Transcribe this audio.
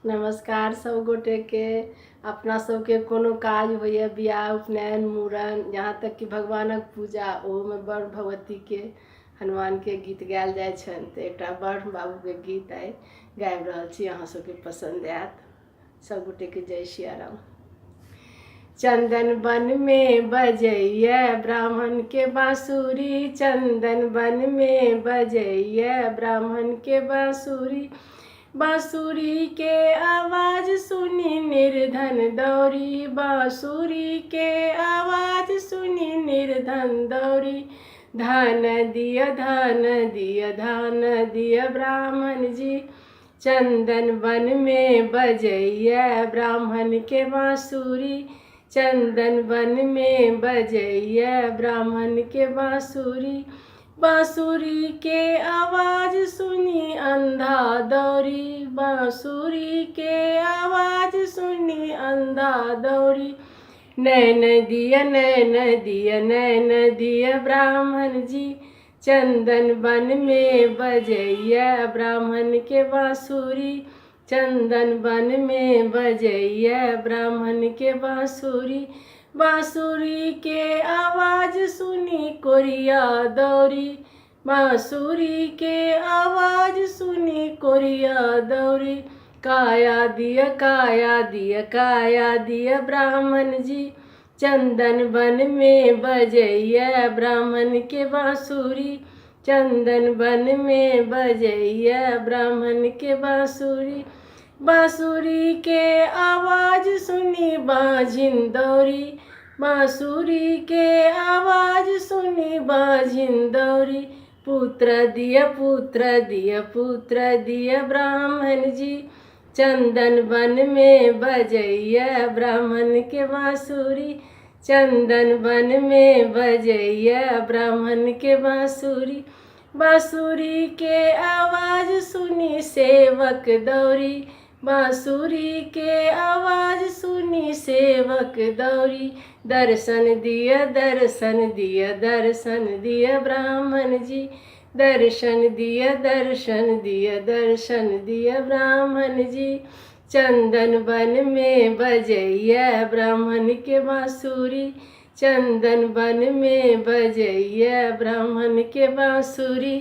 नमस्कार सब गोटे के। अपना सबके कोनो काज होइए, बियाह, उपनयन, मूड़न, यहाँ तक कि भगवानक पूजा, ओहोमे बड़ भगवती के, हनुमान के गीत गायल जाइ छनि। तऽ एकटा बड़ बाबू के गीत आइ गाबि रहल छी, अहाँ सबके पसंद आयत। सब गोटे के जय सिया राम। चंदन बन में बजैया ब्राह्मण के बांसुरी, चंदन बन में बजैया ब्राह्मण के बांसुरी। बांसुरी के आवाज सुनी निर्धन दौरी, बांसुरी के आवाज सुनी निर्धन दौरी। धन दिया धन दिया धन दिया ब्राह्मण जी, चंदन वन में बजैया ब्राह्मण के बांसुरी। चंदन वन में बजैया ब्राह्मण के बांसुरी। बांसुरी के आवाज सुनी अंधा दौरी, बांसुरी के आवाज सुनी अंधा दौरी। नैन दिया नैन दिया नैन दिया ब्राह्मण जी, चंदन वन में बजैया ब्राह्मण के बांसुरी। चंदन वन में बजैया ब्राह्मण के बांसुरी। बांसुरी के आवाज सुनी कोरिया दौरी, बांसुरी के आवाज सुनी कोरिया दौरी। काया दिया काया दिया काया दिया ब्राह्मण जी, चंदन वन में बजैया ब्राह्मण के बांसुरी। चंदन वन में बजैया ब्राह्मण के बांसुरी। बांसुरी के आवाज सुनी बांझिन दौरी, बांसुरी के आवाज सुनी बांझिन दौरी। पुत्र दिया पुत्र दिया पुत्र दिया ब्राह्मण जी, चंदन वन में बजैया ब्राह्मण के बांसुरी। चंदन वन में बजैया ब्राह्मण के बांसुरी। बांसुरी के आवाज सुनी सेवक दौरी, बांसुरी के आवाज सुनी सेवक दौरी। दर्शन दिया दर्शन दिया दर्शन दिया ब्राह्मण जी, दर्शन दिया दर्शन दिया दर्शन दिया ब्राह्मण जी। चंदन वन में बजैया ब्राह्मण के बांसुरी। चंदन वन में बजैया ब्राह्मण के बांसुरी।